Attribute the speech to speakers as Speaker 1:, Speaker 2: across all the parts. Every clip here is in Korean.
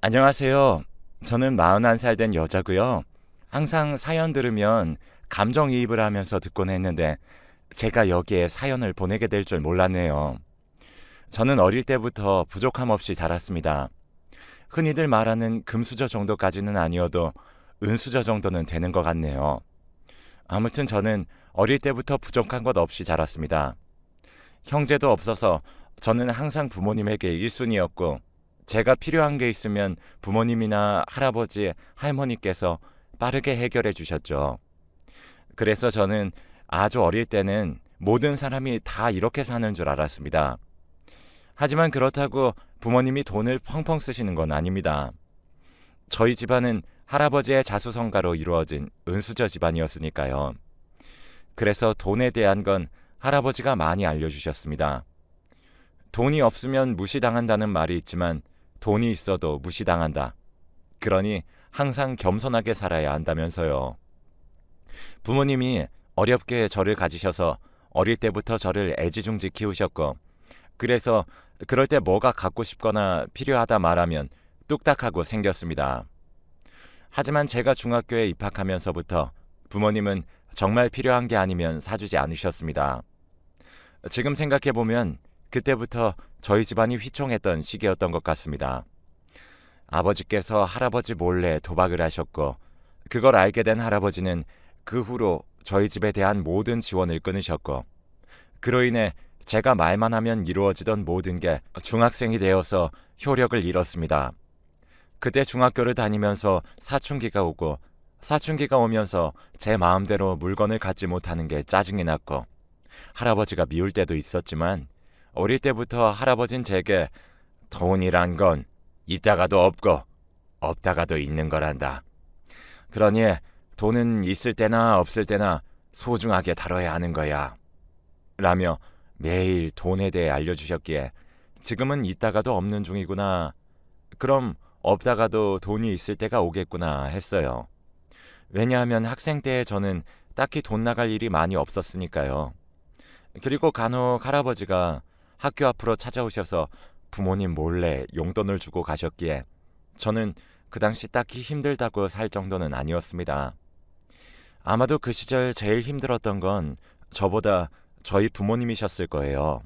Speaker 1: 안녕하세요. 저는 41살 된 여자고요. 항상 사연 들으면 감정이입을 하면서 듣곤 했는데 제가 여기에 사연을 보내게 될 줄 몰랐네요. 저는 어릴 때부터 부족함 없이 자랐습니다. 흔히들 말하는 금수저 정도까지는 아니어도 은수저 정도는 되는 것 같네요. 아무튼 저는 어릴 때부터 부족한 것 없이 자랐습니다. 형제도 없어서 저는 항상 부모님에게 1순위였고 제가 필요한 게 있으면 부모님이나 할아버지, 할머니께서 빠르게 해결해 주셨죠. 그래서 저는 아주 어릴 때는 모든 사람이 다 이렇게 사는 줄 알았습니다. 하지만 그렇다고 부모님이 돈을 펑펑 쓰시는 건 아닙니다. 저희 집안은 할아버지의 자수성가로 이루어진 은수저 집안이었으니까요. 그래서 돈에 대한 건 할아버지가 많이 알려주셨습니다. 돈이 없으면 무시당한다는 말이 있지만 돈이 있어도 무시당한다. 그러니 항상 겸손하게 살아야 한다면서요. 부모님이 어렵게 저를 가지셔서 어릴 때부터 저를 애지중지 키우셨고, 그래서 그럴 때 뭐가 갖고 싶거나 필요하다 말하면 뚝딱하고 생겼습니다. 하지만 제가 중학교에 입학하면서부터 부모님은 정말 필요한 게 아니면 사주지 않으셨습니다. 지금 생각해보면 그때부터 저희 집안이 휘청했던 시기였던 것 같습니다. 아버지께서 할아버지 몰래 도박을 하셨고, 그걸 알게 된 할아버지는 그 후로 저희 집에 대한 모든 지원을 끊으셨고, 그로 인해 제가 말만 하면 이루어지던 모든 게 중학생이 되어서 효력을 잃었습니다. 그때 중학교를 다니면서 사춘기가 오고, 사춘기가 오면서 제 마음대로 물건을 갖지 못하는 게 짜증이 났고, 할아버지가 미울 때도 있었지만 어릴 때부터 할아버진 제게 돈이란 건 있다가도 없고 없다가도 있는 거란다. 그러니 돈은 있을 때나 없을 때나 소중하게 다뤄야 하는 거야. 라며 매일 돈에 대해 알려주셨기에 지금은 있다가도 없는 중이구나. 그럼 없다가도 돈이 있을 때가 오겠구나 했어요. 왜냐하면 학생 때 저는 딱히 돈 나갈 일이 많이 없었으니까요. 그리고 간혹 할아버지가 학교 앞으로 찾아오셔서 부모님 몰래 용돈을 주고 가셨기에 저는 그 당시 딱히 힘들다고 살 정도는 아니었습니다. 아마도 그 시절 제일 힘들었던 건 저보다 저희 부모님이셨을 거예요.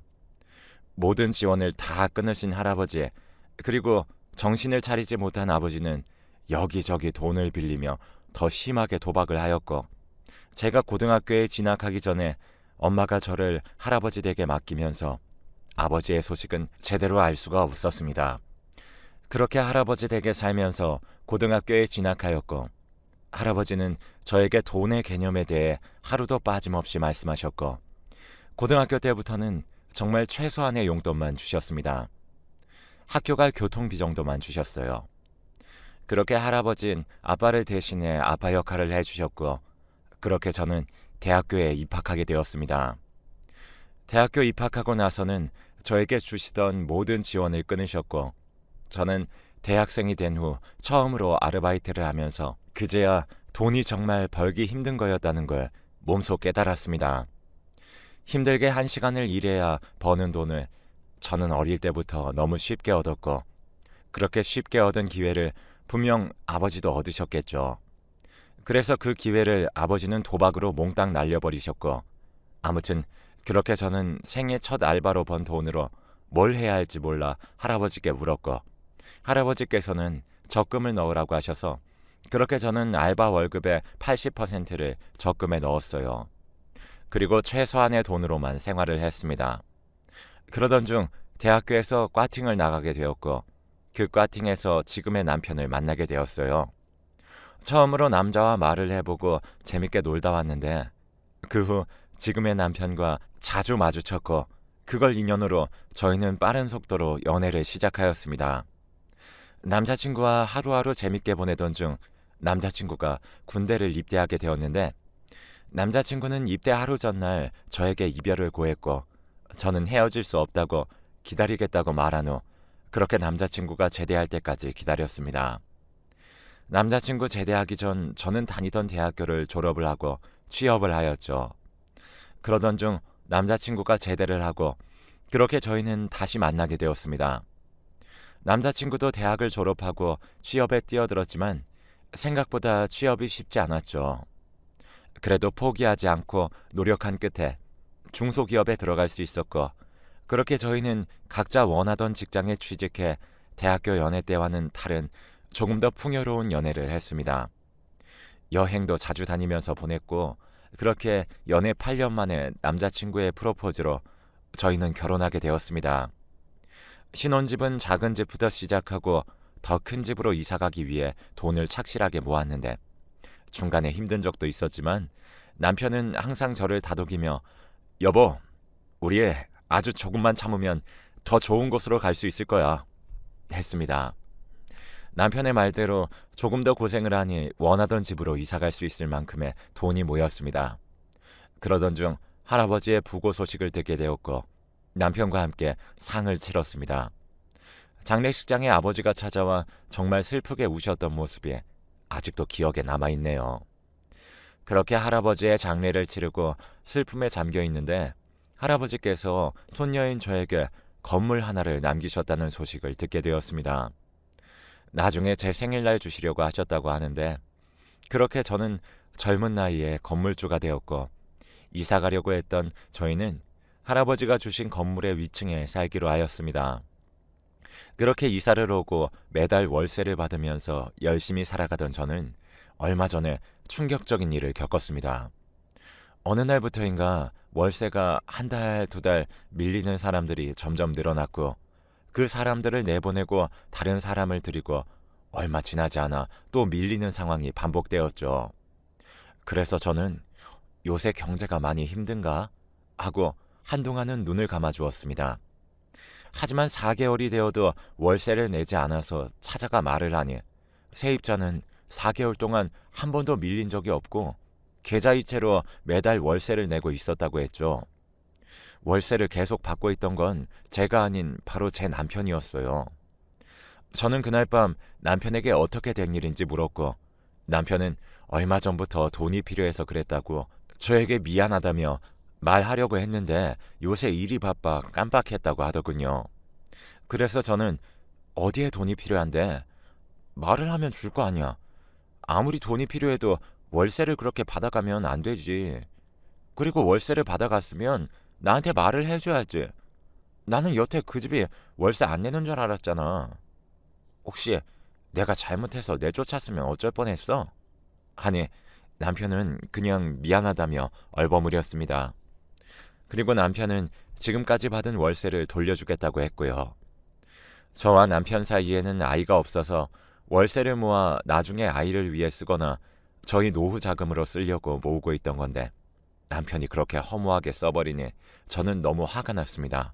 Speaker 1: 모든 지원을 다 끊으신 할아버지, 그리고 정신을 차리지 못한 아버지는 여기저기 돈을 빌리며 더 심하게 도박을 하였고, 제가 고등학교에 진학하기 전에 엄마가 저를 할아버지 댁에 맡기면서 아버지의 소식은 제대로 알 수가 없었습니다. 그렇게 할아버지 댁에 살면서 고등학교에 진학하였고, 할아버지는 저에게 돈의 개념에 대해 하루도 빠짐없이 말씀하셨고, 고등학교 때부터는 정말 최소한의 용돈만 주셨습니다. 학교 갈 교통비 정도만 주셨어요. 그렇게 할아버지는 아빠를 대신해 아빠 역할을 해주셨고, 그렇게 저는 대학교에 입학하게 되었습니다. 대학교 입학하고 나서는 저에게 주시던 모든 지원을 끊으셨고, 저는 대학생이 된 후 처음으로 아르바이트를 하면서 그제야 돈이 정말 벌기 힘든 거였다는 걸 몸소 깨달았습니다. 힘들게 1시간을 일해야 버는 돈을 저는 어릴 때부터 너무 쉽게 얻었고, 그렇게 쉽게 얻은 기회를 분명 아버지도 얻으셨겠죠. 그래서 그 기회를 아버지는 도박으로 몽땅 날려버리셨고, 아무튼 그렇게 저는 생애 첫 알바로 번 돈으로 뭘 해야 할지 몰라 할아버지께 물었고, 할아버지께서는 적금을 넣으라고 하셔서 그렇게 저는 알바 월급의 80%를 적금에 넣었어요. 그리고 최소한의 돈으로만 생활을 했습니다. 그러던 중 대학교에서 과팅을 나가게 되었고, 그 과팅에서 지금의 남편을 만나게 되었어요. 처음으로 남자와 말을 해보고 재밌게 놀다 왔는데, 그 후 지금의 남편과 자주 마주쳤고, 그걸 인연으로 저희는 빠른 속도로 연애를 시작하였습니다. 남자친구와 하루하루 재밌게 보내던 중 남자친구가 군대를 입대하게 되었는데, 남자친구는 입대 하루 전날 저에게 이별을 고했고, 저는 헤어질 수 없다고 기다리겠다고 말한 후 그렇게 남자친구가 제대할 때까지 기다렸습니다. 남자친구 제대하기 전 저는 다니던 대학교를 졸업을 하고 취업을 하였죠. 그러던 중 남자친구가 제대를 하고 그렇게 저희는 다시 만나게 되었습니다. 남자친구도 대학을 졸업하고 취업에 뛰어들었지만 생각보다 취업이 쉽지 않았죠. 그래도 포기하지 않고 노력한 끝에 중소기업에 들어갈 수 있었고, 그렇게 저희는 각자 원하던 직장에 취직해 대학교 연애 때와는 다른 조금 더 풍요로운 연애를 했습니다. 여행도 자주 다니면서 보냈고, 그렇게 연애 8년 만에 남자친구의 프로포즈로 저희는 결혼하게 되었습니다. 신혼집은 작은 집부터 시작하고 더 큰 집으로 이사가기 위해 돈을 착실하게 모았는데, 중간에 힘든 적도 있었지만 남편은 항상 저를 다독이며 여보, 우리 아주 조금만 참으면 더 좋은 곳으로 갈 수 있을 거야 했습니다. 남편의 말대로 조금 더 고생을 하니 원하던 집으로 이사갈 수 있을 만큼의 돈이 모였습니다. 그러던 중 할아버지의 부고 소식을 듣게 되었고 남편과 함께 상을 치렀습니다. 장례식장에 아버지가 찾아와 정말 슬프게 우셨던 모습이 아직도 기억에 남아있네요. 그렇게 할아버지의 장례를 치르고 슬픔에 잠겨 있는데 할아버지께서 손녀인 저에게 건물 하나를 남기셨다는 소식을 듣게 되었습니다. 나중에 제 생일날 주시려고 하셨다고 하는데, 그렇게 저는 젊은 나이에 건물주가 되었고 이사 가려고 했던 저희는 할아버지가 주신 건물의 위층에 살기로 하였습니다. 그렇게 이사를 오고 매달 월세를 받으면서 열심히 살아가던 저는 얼마 전에 충격적인 일을 겪었습니다. 어느 날부터인가 월세가 한 달, 두 달 밀리는 사람들이 점점 늘어났고, 그 사람들을 내보내고 다른 사람을 들이고 얼마 지나지 않아 또 밀리는 상황이 반복되었죠. 그래서 저는 요새 경제가 많이 힘든가 하고 한동안은 눈을 감아주었습니다. 하지만 4개월이 되어도 월세를 내지 않아서 찾아가 말을 하니 세입자는 4개월 동안 한 번도 밀린 적이 없고 계좌이체로 매달 월세를 내고 있었다고 했죠. 월세를 계속 받고 있던 건 제가 아닌 바로 제 남편이었어요. 저는 그날 밤 남편에게 어떻게 된 일인지 물었고, 남편은 얼마 전부터 돈이 필요해서 그랬다고 저에게 미안하다며 말하려고 했는데 요새 일이 바빠 깜빡했다고 하더군요. 그래서 저는 어디에 돈이 필요한데 말을 하면 줄 거 아니야. 아무리 돈이 필요해도 월세를 그렇게 받아가면 안 되지. 그리고 월세를 받아갔으면 나한테 말을 해줘야지. 나는 여태 그 집이 월세 안 내는 줄 알았잖아. 혹시 내가 잘못해서 내쫓았으면 어쩔 뻔했어? 하니 남편은 그냥 미안하다며 얼버무렸습니다. 그리고 남편은 지금까지 받은 월세를 돌려주겠다고 했고요. 저와 남편 사이에는 아이가 없어서 월세를 모아 나중에 아이를 위해 쓰거나 저희 노후 자금으로 쓰려고 모으고 있던 건데, 남편이 그렇게 허무하게 써버리니 저는 너무 화가 났습니다.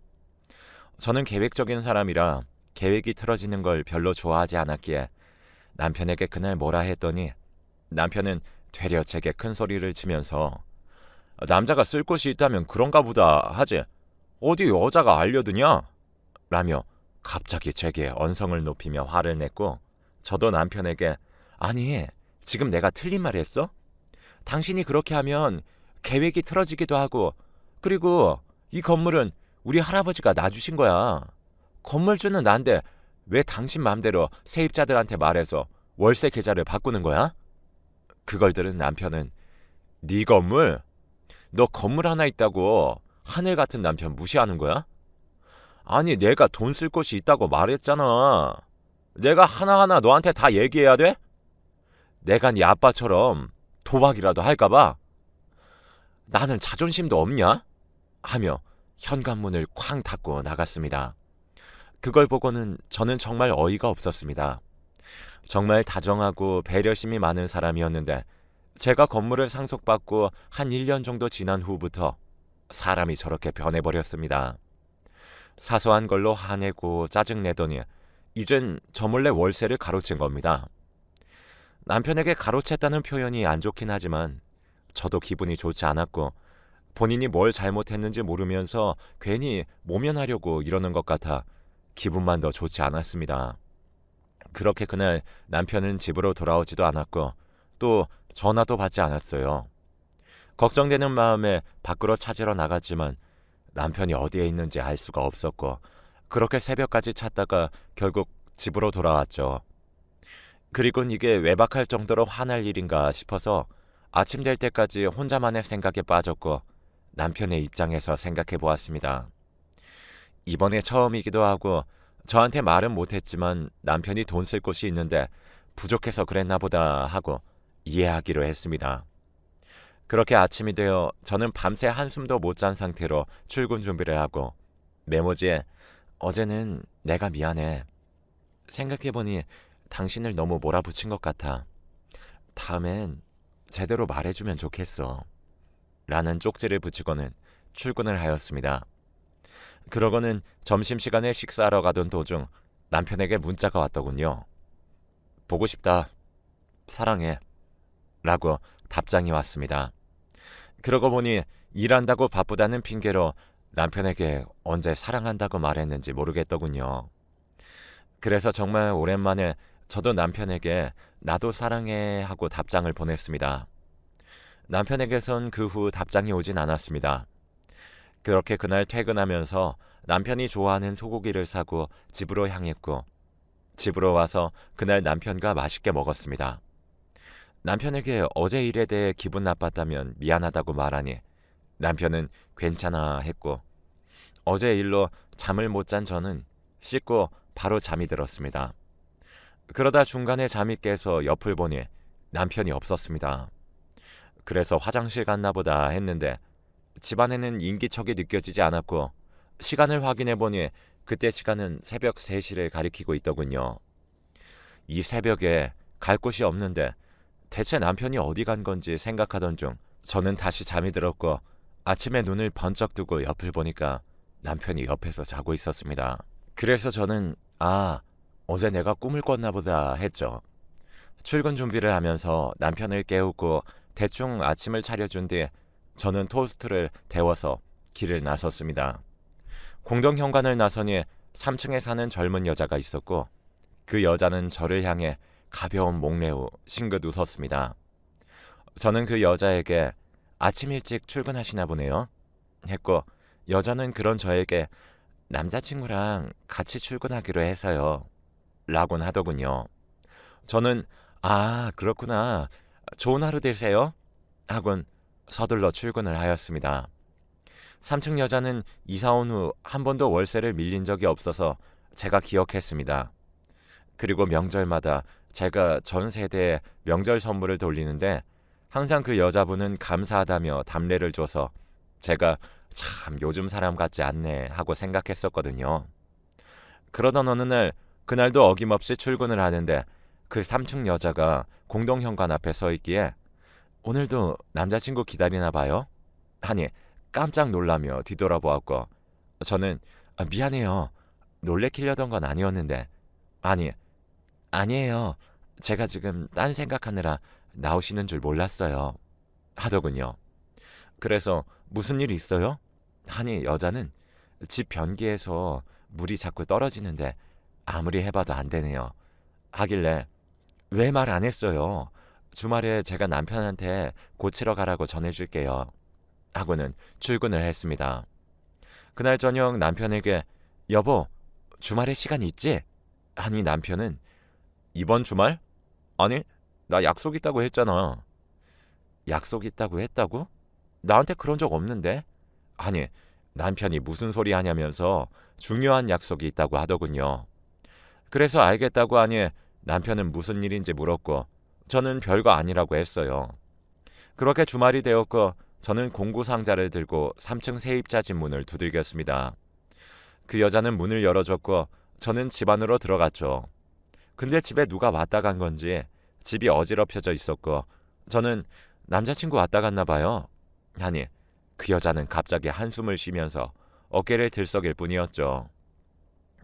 Speaker 1: 저는 계획적인 사람이라 계획이 틀어지는 걸 별로 좋아하지 않았기에 남편에게 그날 뭐라 했더니 남편은 되려 제게 큰 소리를 치면서 남자가 쓸 곳이 있다면 그런가 보다 하지 어디 여자가 알려드냐? 라며 갑자기 제게 언성을 높이며 화를 냈고, 저도 남편에게 아니 지금 내가 틀린 말 했어? 당신이 그렇게 하면 계획이 틀어지기도 하고, 그리고 이 건물은 우리 할아버지가 놔주신 거야. 건물주는 난데 왜 당신 마음대로 세입자들한테 말해서 월세 계좌를 바꾸는 거야? 그걸 들은 남편은 네 건물? 너 건물 하나 있다고 하늘 같은 남편 무시하는 거야? 아니 내가 돈 쓸 곳이 있다고 말했잖아. 내가 하나하나 너한테 다 얘기해야 돼? 내가 네 아빠처럼 도박이라도 할까봐? 나는 자존심도 없냐? 하며 현관문을 쾅 닫고 나갔습니다. 그걸 보고는 저는 정말 어이가 없었습니다. 정말 다정하고 배려심이 많은 사람이었는데 제가 건물을 상속받고 한 1년 정도 지난 후부터 사람이 저렇게 변해버렸습니다. 사소한 걸로 화내고 짜증내더니 이젠 저 몰래 월세를 가로챈 겁니다. 남편에게 가로챘다는 표현이 안 좋긴 하지만 저도 기분이 좋지 않았고, 본인이 뭘 잘못했는지 모르면서 괜히 모면하려고 이러는 것 같아 기분만 더 좋지 않았습니다. 그렇게 그날 남편은 집으로 돌아오지도 않았고 또 전화도 받지 않았어요. 걱정되는 마음에 밖으로 찾으러 나갔지만 남편이 어디에 있는지 알 수가 없었고, 그렇게 새벽까지 찾다가 결국 집으로 돌아왔죠. 그리곤 이게 외박할 정도로 화날 일인가 싶어서 아침 될 때까지 혼자만의 생각에 빠졌고 남편의 입장에서 생각해 보았습니다. 이번에 처음이기도 하고 저한테 말은 못했지만 남편이 돈 쓸 곳이 있는데 부족해서 그랬나 보다 하고 이해하기로 했습니다. 그렇게 아침이 되어 저는 밤새 한숨도 못 잔 상태로 출근 준비를 하고 메모지에 어제는 내가 미안해. 생각해보니 당신을 너무 몰아붙인 것 같아. 다음엔 제대로 말해주면 좋겠어. 라는 쪽지를 붙이고는 출근을 하였습니다. 그러고는 점심시간에 식사하러 가던 도중 남편에게 문자가 왔더군요. 보고 싶다. 사랑해. 라고 답장이 왔습니다. 그러고 보니 일한다고 바쁘다는 핑계로 남편에게 언제 사랑한다고 말했는지 모르겠더군요. 그래서 정말 오랜만에 저도 남편에게 나도 사랑해 하고 답장을 보냈습니다. 남편에게선 그 후 답장이 오진 않았습니다. 그렇게 그날 퇴근하면서 남편이 좋아하는 소고기를 사고 집으로 향했고 집으로 와서 그날 남편과 맛있게 먹었습니다. 남편에게 어제 일에 대해 기분 나빴다면 미안하다고 말하니 남편은 괜찮아 했고 어제 일로 잠을 못 잔 저는 씻고 바로 잠이 들었습니다. 그러다 중간에 잠이 깨서 옆을 보니 남편이 없었습니다. 그래서 화장실 갔나 보다 했는데 집안에는 인기척이 느껴지지 않았고 시간을 확인해 보니 그때 시간은 새벽 3시를 가리키고 있더군요. 이 새벽에 갈 곳이 없는데 대체 남편이 어디 간 건지 생각하던 중 저는 다시 잠이 들었고 아침에 눈을 번쩍 뜨고 옆을 보니까 남편이 옆에서 자고 있었습니다. 그래서 저는 어제 내가 꿈을 꿨나 보다 했죠. 출근 준비를 하면서 남편을 깨우고 대충 아침을 차려준 뒤 저는 토스트를 데워서 길을 나섰습니다. 공동현관을 나서니 3층에 사는 젊은 여자가 있었고 그 여자는 저를 향해 가벼운 목례 후 싱긋 웃었습니다. 저는 그 여자에게 아침 일찍 출근하시나 보네요 했고 여자는 그런 저에게 남자친구랑 같이 출근하기로 해서요 라곤 하더군요. 저는 그렇구나. 좋은 하루 되세요 하곤 서둘러 출근을 하였습니다. 3층 여자는 이사 온 후 한 번도 월세를 밀린 적이 없어서 제가 기억했습니다. 그리고 명절마다 제가 전 세대에 명절 선물을 돌리는데 항상 그 여자분은 감사하다며 답례를 줘서 제가 참 요즘 사람 같지 않네 하고 생각했었거든요. 그러던 어느 날 그날도 어김없이 출근을 하는데 그 3층 여자가 공동현관 앞에 서 있기에 오늘도 남자친구 기다리나 봐요? 하니 깜짝 놀라며 뒤돌아보았고 저는 미안해요. 놀래키려던 건 아니었는데 아니에요. 제가 지금 딴 생각하느라 나오시는 줄 몰랐어요. 하더군요. 그래서 무슨 일 있어요? 하니 여자는 집 변기에서 물이 자꾸 떨어지는데 아무리 해봐도 안 되네요. 하길래 왜 말 안 했어요? 주말에 제가 남편한테 고치러 가라고 전해줄게요. 하고는 출근을 했습니다. 그날 저녁 남편에게 여보, 주말에 시간 있지? 하니 남편은 이번 주말? 아니, 나 약속 있다고 했잖아. 약속 있다고 했다고? 나한테 그런 적 없는데? 아니, 남편이 무슨 소리 하냐면서 중요한 약속이 있다고 하더군요. 그래서 알겠다고 하니 남편은 무슨 일인지 물었고 저는 별거 아니라고 했어요. 그렇게 주말이 되었고 저는 공구 상자를 들고 3층 세입자 집 문을 두들겼습니다. 그 여자는 문을 열어줬고 저는 집 안으로 들어갔죠. 근데 집에 누가 왔다 간 건지 집이 어지럽혀져 있었고 저는 남자친구 왔다 갔나 봐요. 하니 그 여자는 갑자기 한숨을 쉬면서 어깨를 들썩일 뿐이었죠.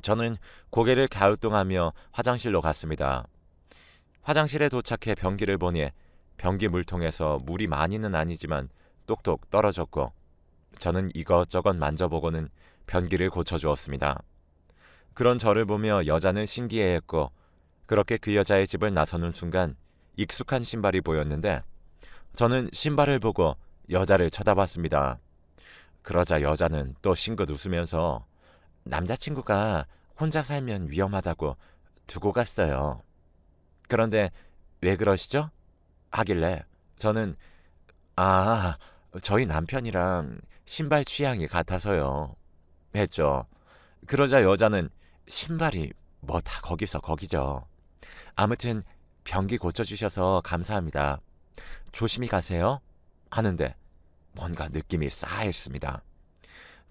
Speaker 1: 저는 고개를 갸우뚱하며 화장실로 갔습니다. 화장실에 도착해 변기를 보니 변기 물통에서 물이 많이는 아니지만 똑똑 떨어졌고 저는 이것저것 만져보고는 변기를 고쳐주었습니다. 그런 저를 보며 여자는 신기해했고 그렇게 그 여자의 집을 나서는 순간 익숙한 신발이 보였는데 저는 신발을 보고 여자를 쳐다봤습니다. 그러자 여자는 또 싱긋 웃으면서 남자친구가 혼자 살면 위험하다고 두고 갔어요. 그런데 왜 그러시죠? 하길래 저는 아, 저희 남편이랑 신발 취향이 같아서요. 했죠. 그러자 여자는 신발이 뭐 다 거기서 거기죠. 아무튼 변기 고쳐주셔서 감사합니다. 조심히 가세요. 하는데 뭔가 느낌이 싸했습니다.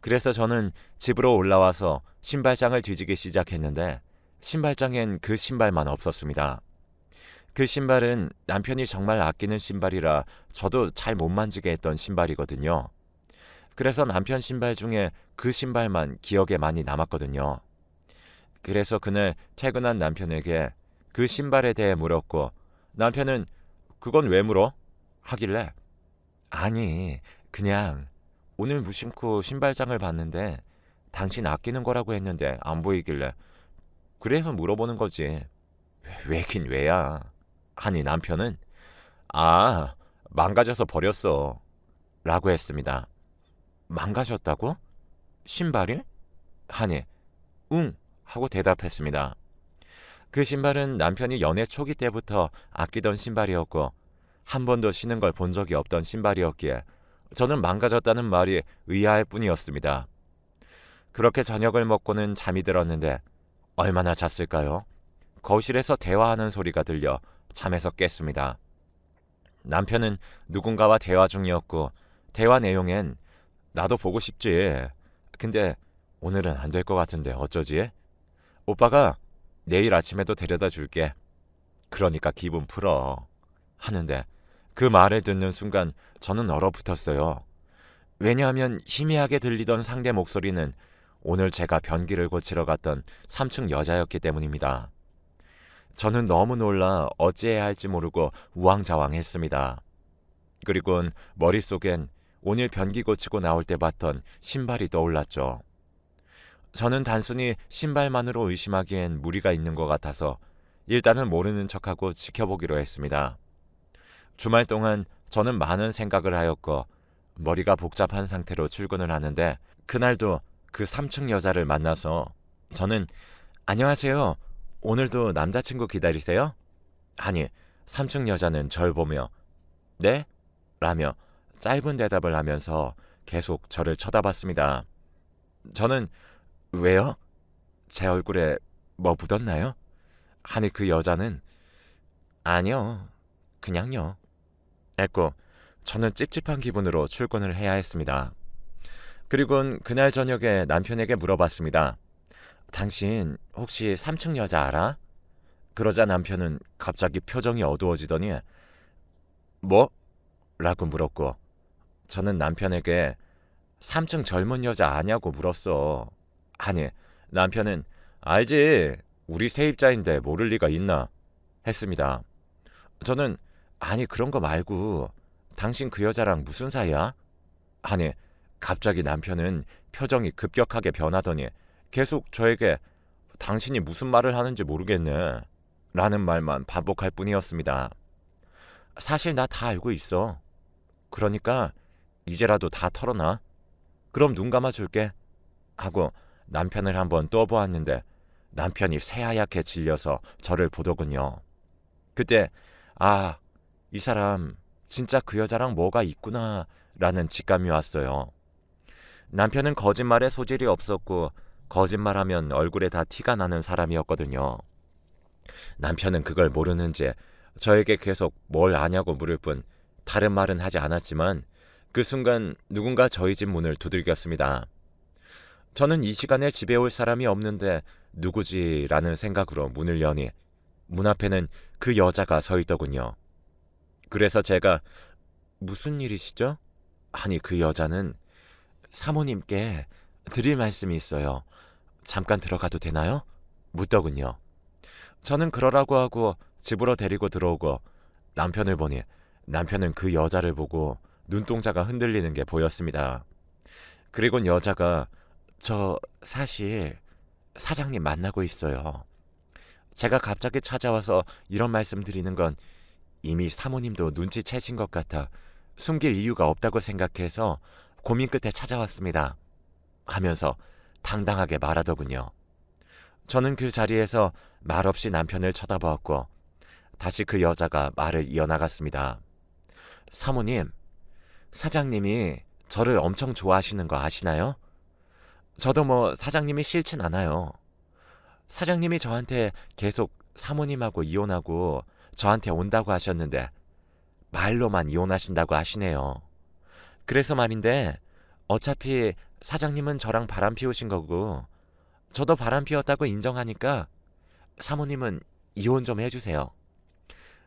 Speaker 1: 그래서 저는 집으로 올라와서 신발장을 뒤지기 시작했는데 신발장엔 그 신발만 없었습니다. 그 신발은 남편이 정말 아끼는 신발이라 저도 잘 못 만지게 했던 신발이거든요. 그래서 남편 신발 중에 그 신발만 기억에 많이 남았거든요. 그래서 그날 퇴근한 남편에게 그 신발에 대해 물었고 남편은 그건 왜 물어? 하길래 아니 그냥 오늘 무심코 신발장을 봤는데 당신 아끼는 거라고 했는데 안 보이길래 그래서 물어보는 거지. 왜긴 왜야. 하니 남편은 아 망가져서 버렸어 라고 했습니다. 망가졌다고? 신발이? 하니 응 하고 대답했습니다. 그 신발은 남편이 연애 초기 때부터 아끼던 신발이었고 한 번도 신은 걸 본 적이 없던 신발이었기에 저는 망가졌다는 말이 의아할 뿐이었습니다. 그렇게 저녁을 먹고는 잠이 들었는데 얼마나 잤을까요? 거실에서 대화하는 소리가 들려 잠에서 깼습니다. 남편은 누군가와 대화 중이었고 대화 내용엔 나도 보고 싶지. 근데 오늘은 안 될 것 같은데 어쩌지? 오빠가 내일 아침에도 데려다 줄게. 그러니까 기분 풀어. 하는데 그 말을 듣는 순간 저는 얼어붙었어요. 왜냐하면 희미하게 들리던 상대 목소리는 오늘 제가 변기를 고치러 갔던 3층 여자였기 때문입니다. 저는 너무 놀라 어찌해야 할지 모르고 우왕좌왕했습니다. 그리곤 머릿속엔 오늘 변기 고치고 나올 때 봤던 신발이 떠올랐죠. 저는 단순히 신발만으로 의심하기엔 무리가 있는 것 같아서 일단은 모르는 척하고 지켜보기로 했습니다. 주말 동안 저는 많은 생각을 하였고 머리가 복잡한 상태로 출근을 하는데 그날도 그 3층 여자를 만나서 저는 안녕하세요. 오늘도 남자친구 기다리세요? 하니 3층 여자는 절 보며 네? 라며 짧은 대답을 하면서 계속 저를 쳐다봤습니다. 저는 왜요? 제 얼굴에 뭐 묻었나요? 하니 그 여자는 아니요. 그냥요. 했고 저는 찝찝한 기분으로 출근을 해야 했습니다. 그리곤 그날 저녁에 남편에게 물어봤습니다. 당신 혹시 3층 여자 알아? 그러자 남편은 갑자기 표정이 어두워지더니 뭐? 라고 물었고 저는 남편에게 3층 젊은 여자 아냐고 물었어. 하니 남편은 알지. 우리 세입자인데 모를 리가 있나? 했습니다. 저는 아니 그런 거 말고 당신 그 여자랑 무슨 사이야? 하니 갑자기 남편은 표정이 급격하게 변하더니 계속 저에게 당신이 무슨 말을 하는지 모르겠네 라는 말만 반복할 뿐이었습니다. 사실 나 다 알고 있어. 그러니까 이제라도 다 털어놔. 그럼 눈 감아줄게. 하고 남편을 한번 떠보았는데 남편이 새하얗게 질려서 저를 보더군요. 그때 아, 이 사람 진짜 그 여자랑 뭐가 있구나 라는 직감이 왔어요. 남편은 거짓말에 소질이 없었고 거짓말하면 얼굴에 다 티가 나는 사람이었거든요. 남편은 그걸 모르는지 저에게 계속 뭘 아냐고 물을 뿐 다른 말은 하지 않았지만 그 순간 누군가 저희 집 문을 두들겼습니다. 저는 이 시간에 집에 올 사람이 없는데 누구지라는 생각으로 문을 여니 문 앞에는 그 여자가 서 있더군요. 그래서 제가 무슨 일이시죠? 하니 그 여자는 사모님께 드릴 말씀이 있어요. 잠깐 들어가도 되나요? 묻더군요. 저는 그러라고 하고 집으로 데리고 들어오고 남편을 보니 남편은 그 여자를 보고 눈동자가 흔들리는 게 보였습니다. 그리곤 여자가 저 사실 사장님 만나고 있어요. 제가 갑자기 찾아와서 이런 말씀 드리는 건 이미 사모님도 눈치채신 것 같아 숨길 이유가 없다고 생각해서 고민 끝에 찾아왔습니다. 하면서 당당하게 말하더군요. 저는 그 자리에서 말없이 남편을 쳐다보았고 다시 그 여자가 말을 이어나갔습니다. 사모님, 사장님이 저를 엄청 좋아하시는 거 아시나요? 저도 뭐 사장님이 싫진 않아요. 사장님이 저한테 계속 사모님하고 이혼하고 저한테 온다고 하셨는데 말로만 이혼하신다고 하시네요. 그래서 말인데 어차피 사장님은 저랑 바람 피우신 거고 저도 바람 피웠다고 인정하니까 사모님은 이혼 좀 해주세요.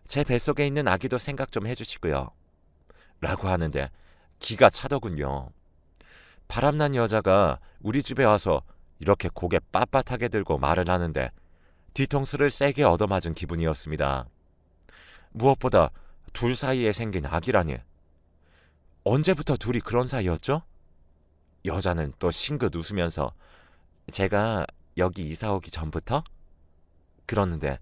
Speaker 1: 제 뱃속에 있는 아기도 생각 좀 해주시고요. 라고 하는데 기가 차더군요. 바람난 여자가 우리 집에 와서 이렇게 고개 빳빳하게 들고 말을 하는데 뒤통수를 세게 얻어맞은 기분이었습니다. 무엇보다 둘 사이에 생긴 아기라니. 언제부터 둘이 그런 사이였죠? 여자는 또 싱긋 웃으면서 제가 여기 이사 오기 전부터? 그러는데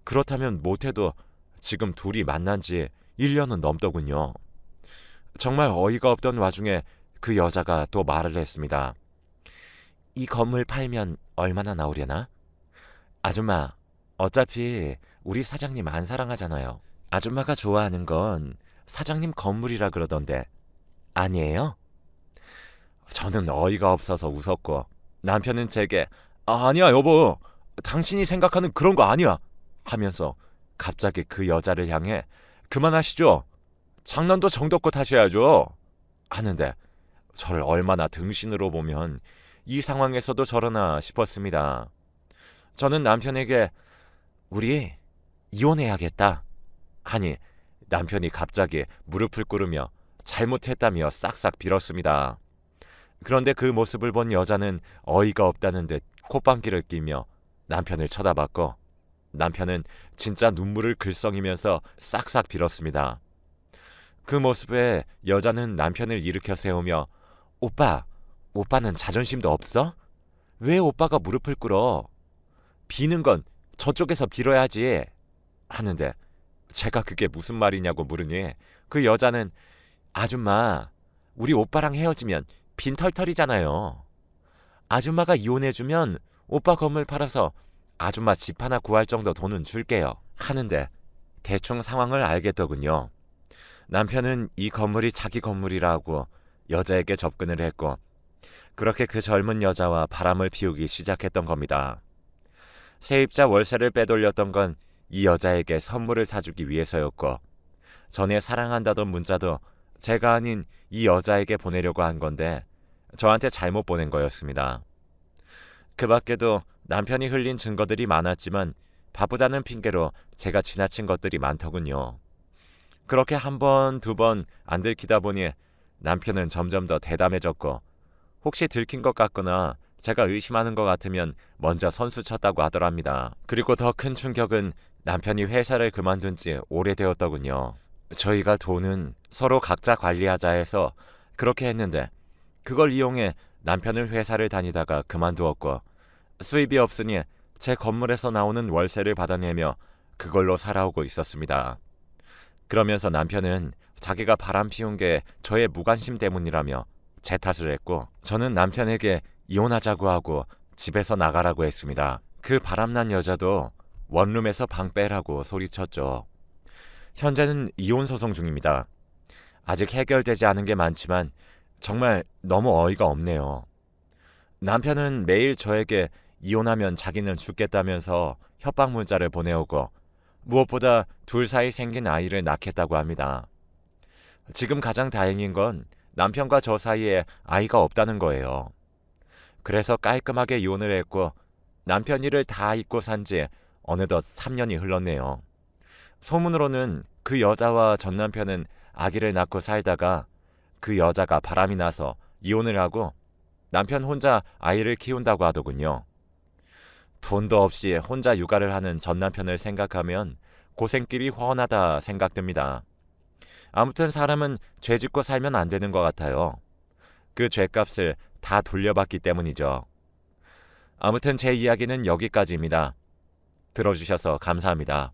Speaker 1: 그렇다면 못해도 지금 둘이 만난 지 1년은 넘더군요. 정말 어이가 없던 와중에 그 여자가 또 말을 했습니다. 이 건물 팔면 얼마나 나오려나? 아줌마, 어차피 우리 사장님 안 사랑하잖아요. 아줌마가 좋아하는 건 사장님 건물이라 그러던데 아니에요? 저는 어이가 없어서 웃었고 남편은 제게 아니야 여보, 당신이 생각하는 그런 거 아니야 하면서 갑자기 그 여자를 향해 그만하시죠. 장난도 정도껏 하셔야죠. 하는데 저를 얼마나 등신으로 보면 이 상황에서도 저러나 싶었습니다. 저는 남편에게 우리 이혼해야겠다 하니 남편이 갑자기 무릎을 꿇으며 잘못했다며 싹싹 빌었습니다. 그런데 그 모습을 본 여자는 어이가 없다는 듯 콧방귀를 끼며 남편을 쳐다봤고 남편은 진짜 눈물을 글썽이면서 싹싹 빌었습니다. 그 모습에 여자는 남편을 일으켜 세우며 오빠는 자존심도 없어? 왜 오빠가 무릎을 꿇어? 비는 건 저쪽에서 빌어야지 하는데 제가 그게 무슨 말이냐고 물으니 그 여자는 아줌마, 우리 오빠랑 헤어지면 빈털털이잖아요. 아줌마가 이혼해주면 오빠 건물 팔아서 아줌마 집 하나 구할 정도 돈은 줄게요 하는데 대충 상황을 알겠더군요. 남편은 이 건물이 자기 건물이라고 여자에게 접근을 했고 그렇게 그 젊은 여자와 바람을 피우기 시작했던 겁니다. 세입자 월세를 빼돌렸던 건 이 여자에게 선물을 사주기 위해서였고 전에 사랑한다던 문자도 제가 아닌 이 여자에게 보내려고 한 건데 저한테 잘못 보낸 거였습니다. 그 밖에도 남편이 흘린 증거들이 많았지만 바쁘다는 핑계로 제가 지나친 것들이 많더군요. 그렇게 한 번, 두 번 안 들키다 보니 남편은 점점 더 대담해졌고 혹시 들킨 것 같거나 제가 의심하는 것 같으면 먼저 선수 쳤다고 하더랍니다. 그리고 더 큰 충격은 남편이 회사를 그만둔 지 오래되었더군요. 저희가 돈은 서로 각자 관리하자 해서 그렇게 했는데 그걸 이용해 남편은 회사를 다니다가 그만두었고 수입이 없으니 제 건물에서 나오는 월세를 받아내며 그걸로 살아오고 있었습니다. 그러면서 남편은 자기가 바람 피운 게 저의 무관심 때문이라며 제 탓을 했고 저는 남편에게 이혼하자고 하고 집에서 나가라고 했습니다. 그 바람난 여자도 원룸에서 방 빼라고 소리쳤죠. 현재는 이혼 소송 중입니다. 아직 해결되지 않은 게 많지만 정말 너무 어이가 없네요. 남편은 매일 저에게 이혼하면 자기는 죽겠다면서 협박 문자를 보내오고 무엇보다 둘 사이 생긴 아이를 낳겠다고 합니다. 지금 가장 다행인 건 남편과 저 사이에 아이가 없다는 거예요. 그래서 깔끔하게 이혼을 했고 남편 일을 다 잊고 산 지 어느덧 3년이 흘렀네요. 소문으로는 그 여자와 전 남편은 아기를 낳고 살다가 그 여자가 바람이 나서 이혼을 하고 남편 혼자 아이를 키운다고 하더군요. 돈도 없이 혼자 육아를 하는 전 남편을 생각하면 고생길이 훤하다 생각됩니다. 아무튼 사람은 죄 짓고 살면 안 되는 것 같아요. 그 죄값을 다 돌려받기 때문이죠. 아무튼 제 이야기는 여기까지입니다. 들어주셔서 감사합니다.